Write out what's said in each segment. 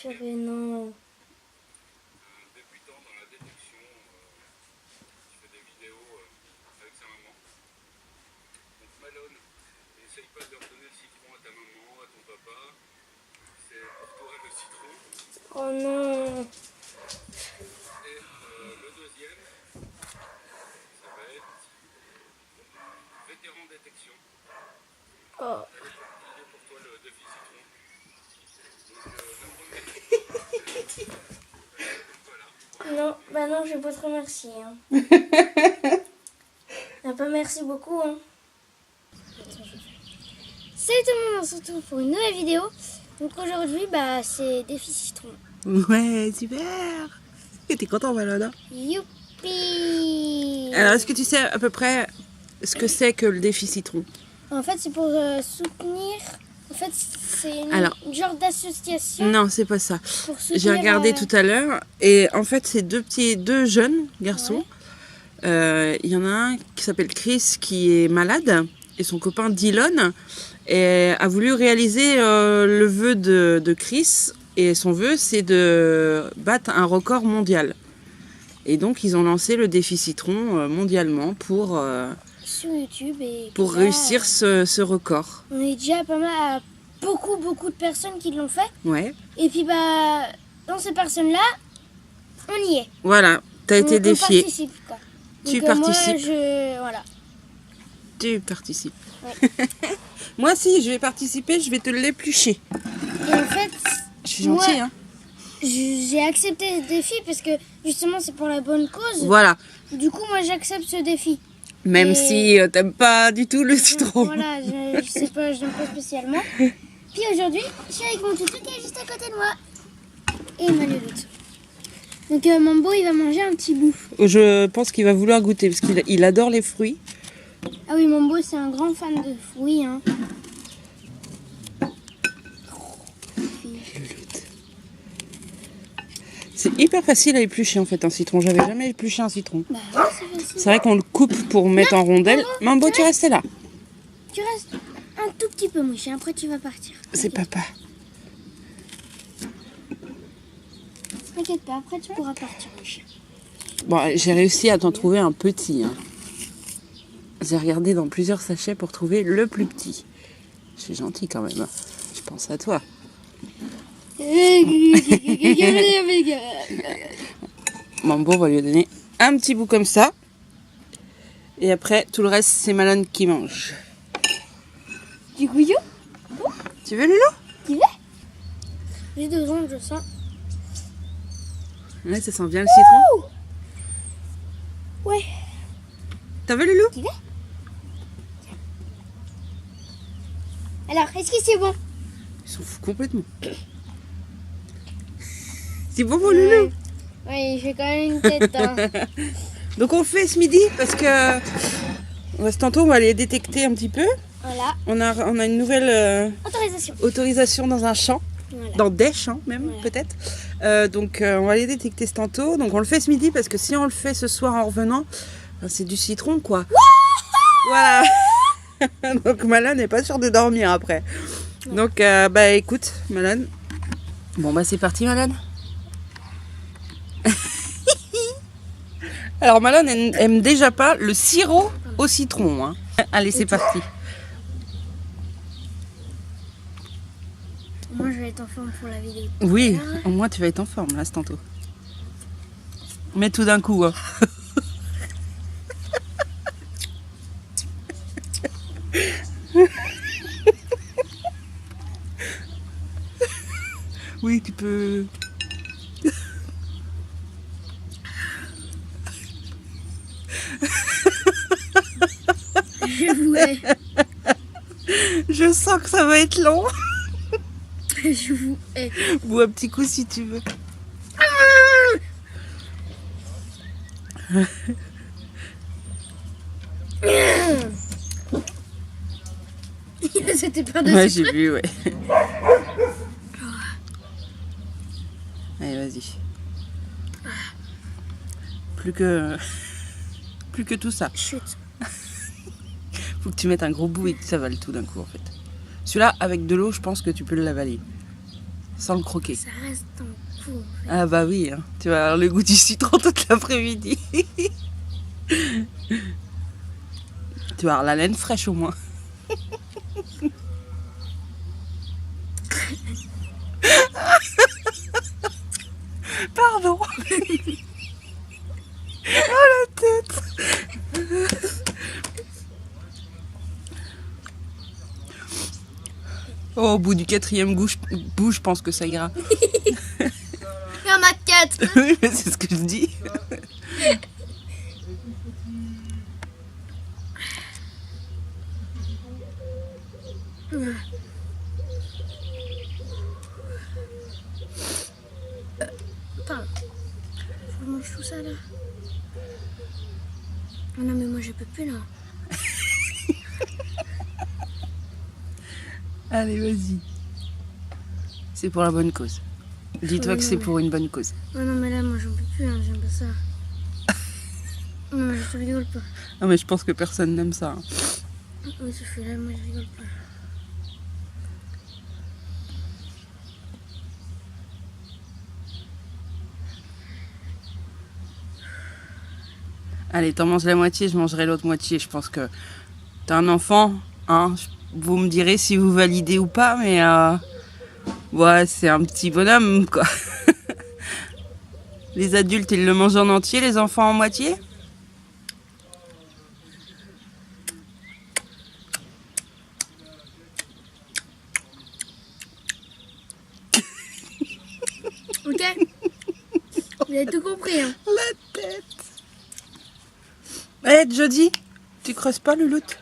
Purée, non. Débutant dans la détection, qui fait des vidéos avec sa maman. Donc Malone, n'essaye pas de redonner le citron à ta maman, à ton papa. C'est pour toi le citron. Oh non. Et le deuxième, ça va être vétéran détection. Oh. Il est pour toi le défi citron. Donc Non, bah non, je vais pas te remercier. Hein. Ah, pas merci beaucoup. Hein. Salut tout le monde, on se retrouve pour une nouvelle vidéo. Donc aujourd'hui, bah c'est défi citron. Ouais, super. Et t'es content, Malone? Youpi. Alors, est-ce que tu sais à peu près ce que c'est que le défi citron? En fait, c'est pour soutenir... En fait, c'est une genre d'association. Non, c'est pas ça. Pour soutenir, J'ai regardé tout à l'heure et en fait, c'est deux jeunes garçons. Ouais. Il y en a un qui s'appelle Chris qui est malade et son copain Dylan a voulu réaliser le vœu de Chris et son vœu c'est de battre un record mondial. Et donc ils ont lancé le défi citron mondialement pour sur YouTube et pour là, réussir ce record. On est déjà pas mal à beaucoup de personnes qui l'ont fait. Ouais. Et puis bah dans ces personnes-là, on y est. Voilà, t'as été défié. On participe quoi. Tu Donc, participes. Moi, voilà. Tu participes. Ouais. Moi si je vais participer, je vais te l'éplucher. Et en fait, Je suis gentille, hein. J'ai accepté ce défi parce que justement c'est pour la bonne cause. Voilà. Du coup, moi j'accepte ce défi. Même Et... si t'aimes pas du tout le citron. Voilà, je sais pas, je n'aime pas spécialement. Puis aujourd'hui, je suis avec mon toutou qui est juste à côté de moi. Et Manuelute. Donc Mambo, il va manger un petit bout. Je pense qu'il va vouloir goûter parce qu'il adore les fruits. Ah oui, Mambo, c'est un grand fan de fruits. Hein. C'est hyper facile à éplucher en fait un citron. J'avais jamais épluché un citron. Bah ouais, c'est facile. C'est vrai qu'on le coupe pour mettre en rondelles. Mambo, tu restes là. Tu restes un tout petit peu mouché, après tu vas partir. C'est papa. T'inquiète pas, après tu pourras partir mouché. Bon, j'ai réussi à t'en trouver un petit. Hein. J'ai regardé dans plusieurs sachets pour trouver le plus petit. Je suis gentille quand même. Je pense à toi. Mambo va lui donner un petit bout comme ça. Et après, tout le reste, c'est Malone qui mange. Du couillou? Tu veux, Loulou? Tu veux? J'ai 2 ans, je sens. Ouais, ça sent bien le citron. Ouais. T'as vu, Loulou? Tu veux? Alors, est-ce que c'est bon? Ils s'en foutent complètement. C'est bon pour Loulou? Oui, il fait quand même une tête. Hein. Donc on le fait ce midi parce que tantôt on va aller détecter un petit peu. Voilà. On a une nouvelle Autorisation dans un champ, voilà. dans des champs même Voilà. peut-être. Donc on va aller détecter ce tantôt. Donc on le fait ce midi parce que si on le fait ce soir en revenant, ben, c'est du citron quoi. Voilà. Donc Malone n'est pas sûr de dormir après. Ouais. Donc bah écoute Malone. Bon bah c'est parti Malone. Alors Malone aime déjà pas le sirop au citron. Hein. Allez, c'est parti. Moi, je vais être en forme pour la vidéo. Oui, au moins tu vas être en forme là, c'est tantôt. Mais tout d'un coup. Hein. Oui, tu peux... Je sens que ça va être long. Je vous hais. Bois un petit coup si tu veux. C'était pas de Ouais, j'ai vu, ouais. Allez, vas-y. Plus que tout ça. Chut. Faut que tu mettes un gros bout et que tu avales tout d'un coup en fait. Celui-là, avec de l'eau, je pense que tu peux l'avaler. sans le croquer. Ça reste en coup. En fait. Ah bah oui, hein. Tu vas avoir le goût du citron toute l'après-midi. Tu vas avoir la laine fraîche au moins. Pardon. Oh la tête. Oh, au bout du 4e bout, je pense que ça ira. Il y en a 4. Oui, mais c'est ce que je dis. Attends. Faut que je mange tout ça là. Oh non mais moi je peux plus là. Allez, vas-y. C'est pour la bonne cause. Dis-toi que c'est pour une bonne cause. Oh non mais là moi j'en peux plus, hein, j'aime pas ça. Non mais je rigole pas. Non, mais je pense que personne n'aime ça. Hein. Oui ce fait là, moi je rigole pas. Allez, t'en manges la moitié, je mangerai l'autre moitié. Je pense que t'as un enfant, hein. Vous me direz si vous validez ou pas, mais ouais, c'est un petit bonhomme, quoi. Les adultes, ils le mangent en entier, les enfants en moitié. Ok. Vous avez tout compris, hein. La tête. Eh, Jody, tu creuses pas, Louloute?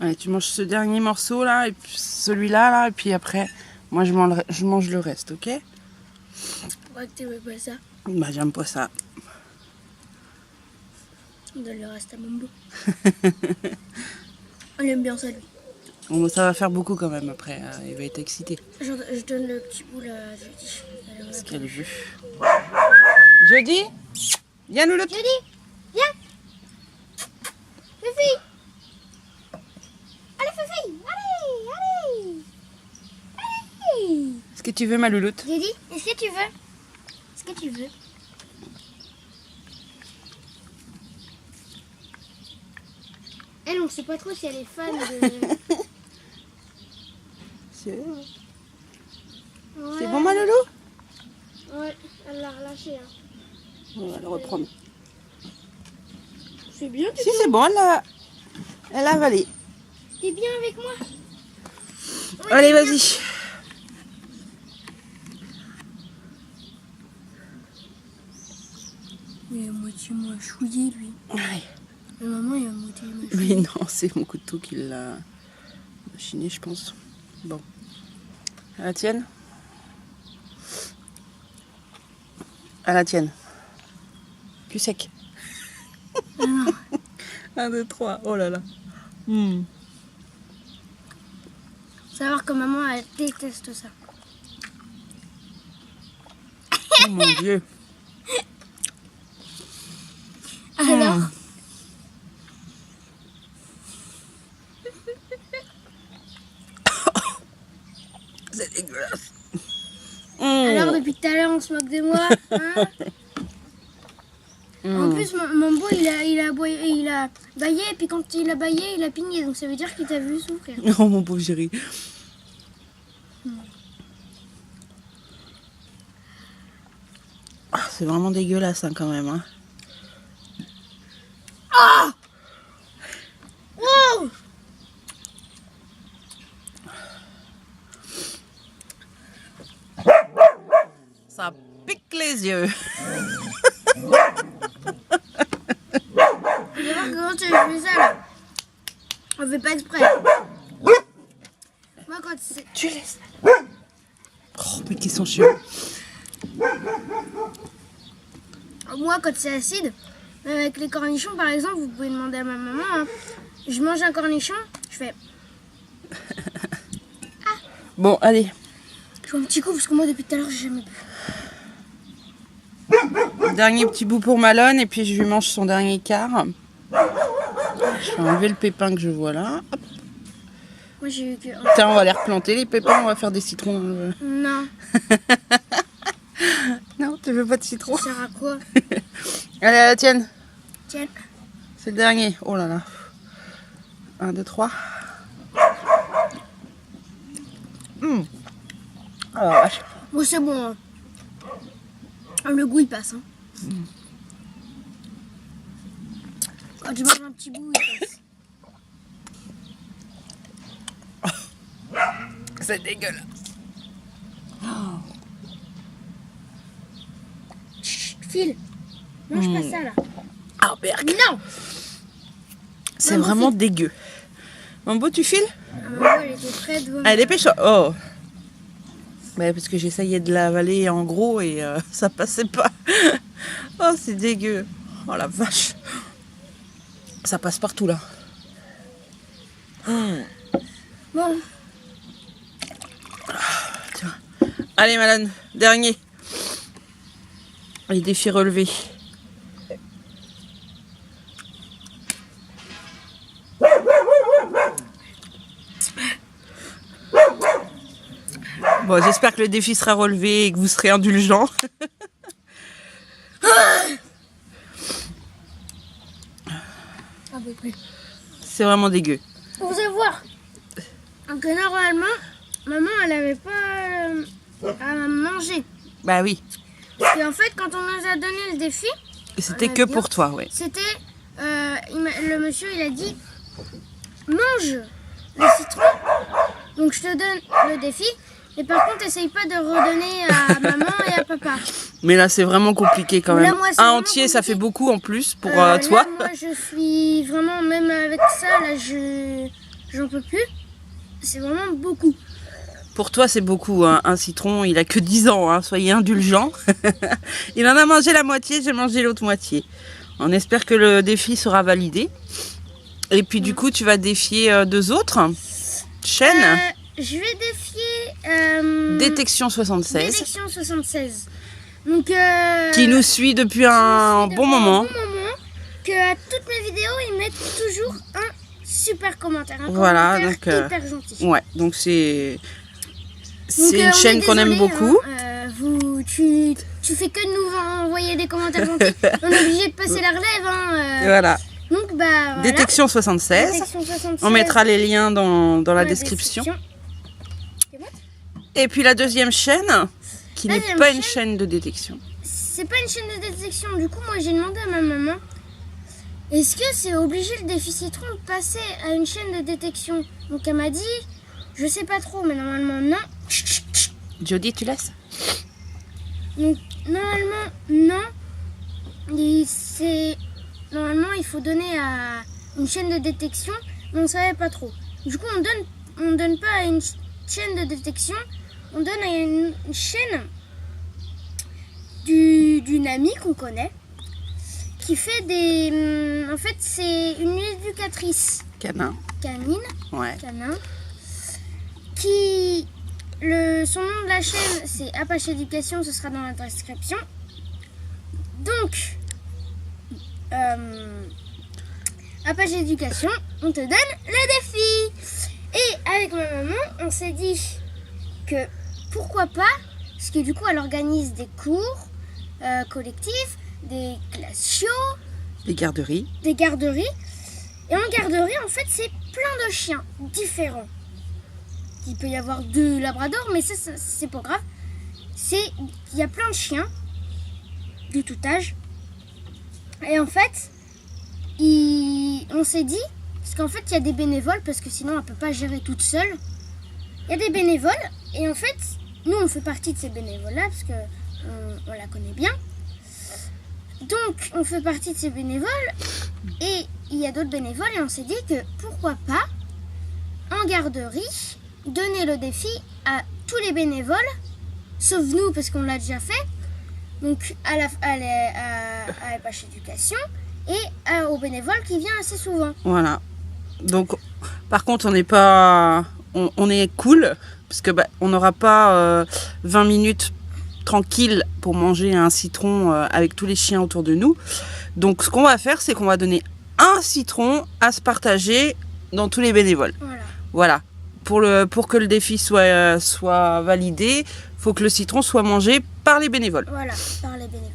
Allez, tu manges ce dernier morceau là, et puis celui-là, là, et puis après, moi je mange le reste, ok? Pourquoi que t'aimes pas ça? Bah, j'aime pas ça. On donne le reste à Mambo. On aime bien ça lui. Bon, ça va faire beaucoup quand même après, il va être excité. Je donne le petit bout là à Jody. Parce qu'elle est vue. Jody, viens Louloute. Jody, viens. Fifi. Allez Fifi, allez. Est-ce que tu veux ma Louloute? Jody, est-ce que tu veux? Est-ce que tu veux? Elle, on sait pas trop si elle est fan de... C'est Ouais. bon ma Loulou? Ouais, elle l'a relâché. Hein. On va le reprendre. C'est bien, Si c'est bon, elle a avalé. T'es bien avec moi? Ouais, Allez, t'es bien. vas-y. Il est à moitié mâchouillé, lui. Ouais. Mais maman, il a moitié mâchouillé. Mais non, c'est mon couteau qui l'a machiné, je pense. Bon. À la tienne? À la tienne. Plus sec. Ah non. 1, 2, 3. Oh là là. Savoir que maman, elle déteste ça. Oh mon Dieu. Alors C'est dégueulasse. Alors, depuis tout à l'heure, on se moque de moi. Hein. En plus, mon beau, il a baillé, et puis quand il a baillé, il a pigné. Donc ça veut dire qu'il t'a vu souffrir. Oh mon pauvre chéri. Ah, c'est vraiment dégueulasse hein, quand même. Hein. Ah! Wow! Ça pique les yeux. Tu vas voir comment tu fais ça là. On fait pas exprès. Moi quand c'est... Tu laisses. Oh, mais qu'ils sont chiants. Moi quand c'est acide, même avec les cornichons par exemple, vous pouvez demander à ma maman. Hein. Je mange un cornichon, je fais... Bon, allez. Je fais un petit coup parce que moi depuis tout à l'heure j'ai jamais bu. Dernier petit bout pour Malone et puis je lui mange son dernier quart. Je vais enlever le pépin que je vois là. Hop. Moi j'ai eu que... Tiens, on va les replanter les pépins, on va faire des citrons. Non, Non, tu veux pas de citron? ça sert à quoi? Allez, à la tienne. Tiens. C'est le dernier. Oh là là. 1, 2, 3. Alors, vache. Bon, c'est bon. Hein. Le goût il passe. Hein. Quand je mange un petit bout, il passe. C'est dégueulasse. Chut, file. Mange pas ça là. Ah, berk. Non. C'est Mambo, vraiment file. dégueu. Mambo, tu files? Elle était prête de vomir. Allez, dépêche-toi. Oh. Ouais, parce que j'essayais de l'avaler en gros et ça passait pas. Oh, c'est dégueu. Oh la vache. Ça passe partout là. Bon, Tiens. Allez, Malane, dernier. Les défis relevés. Bon, j'espère que le défi sera relevé et que vous serez indulgents. à peu près. C'est vraiment dégueu. Pour vous voir que normalement, maman elle avait pas à manger. Bah oui. Et en fait, quand on nous a donné le défi, C'était on a que dit- pour toi, ouais. c'était le monsieur il a dit mange le citron. Donc je te donne le défi. Mais par contre, essaye pas de redonner à maman et à papa. Mais là, c'est vraiment compliqué quand Là, même. moi, c'est Un vraiment entier, ça compliqué. fait beaucoup en plus pour Là, toi. moi, je suis vraiment, même avec ça, là, j'en peux plus. C'est vraiment beaucoup. Pour toi, c'est beaucoup. Hein. Un citron, il a que 10 ans. Hein. Soyez indulgents. Il en a mangé la moitié, j'ai mangé l'autre moitié. On espère que le défi sera validé. Et puis, du coup, tu vas défier 2 autres chaînes. Je vais défier Détection 76. Détection 76. Donc, Qui nous suit depuis un bon moment. Que à toutes mes vidéos, ils mettent toujours un super commentaire. Un Voilà, commentaire donc, hyper gentil. Ouais, donc c'est Donc, une on chaîne est qu'on aime désolé, beaucoup. hein, tu fais que de nous envoyer des commentaires gentils. On est obligé de passer la relève. Hein, Voilà. Donc, bah, voilà. Détection 76. Détection 76. On mettra les liens dans la dans description. C'est bon. Et puis la deuxième chaîne, qui n'est Deuxième pas une chaîne. chaîne de détection. C'est pas une chaîne de détection. Du coup, moi, j'ai demandé à ma maman, est-ce que c'est obligé le défi citron de passer à une chaîne de détection? Donc, elle m'a dit, je sais pas trop, mais normalement, non. Jody, tu laisses? Donc, normalement, non. Normalement, il faut donner à une chaîne de détection, mais on ne savait pas trop. Du coup, on donne pas à une chaîne de détection, on donne à une chaîne d'une amie qu'on connaît, qui fait des... En fait, c'est une éducatrice Canin. canine, Ouais. canin, son nom de la chaîne, c'est Apache Éducation, ce sera dans la description. Donc, Apache Éducation, on te donne le défi. Et avec ma maman, on s'est dit que pourquoi pas, parce que du coup, elle organise des cours collectifs, des classes chiots, Les garderies. des garderies. Et en garderie, en fait, c'est plein de chiens différents. Il peut y avoir 2 labradors, mais ça c'est pas grave. Il y a plein de chiens de tout âge. Et en fait, on s'est dit, parce qu'en fait, il y a des bénévoles, parce que sinon, elle peut pas gérer toute seule. Il y a des bénévoles, et en fait, nous, on fait partie de ces bénévoles-là, parce que on la connaît bien. Donc, on fait partie de ces bénévoles, et il y a d'autres bénévoles, et on s'est dit que pourquoi pas, en garderie, donner le défi à tous les bénévoles, sauf nous, parce qu'on l'a déjà fait, donc à Apache Éducation, et aux bénévoles qui viennent assez souvent. Voilà. Donc, par contre, on n'est pas... On est cool, parce que on n'aura pas 20 minutes tranquille pour manger un citron avec tous les chiens autour de nous. Donc, ce qu'on va faire, c'est qu'on va donner un citron à se partager dans tous les bénévoles. Voilà. Voilà. Pour que le défi soit validé, faut que le citron soit mangé par les bénévoles. Voilà, par les bénévoles.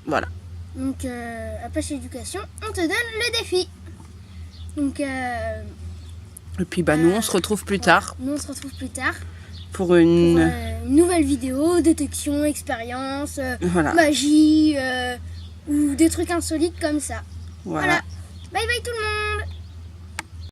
Voilà. Donc, à Pêche Éducation, on te donne le défi. Donc, Et puis, nous, on se retrouve plus tard nous, on se retrouve plus tard pour pour une... une nouvelle vidéo, détection, expérience, Voilà. magie, ou des trucs insolites comme ça. Voilà. Bye bye tout le monde!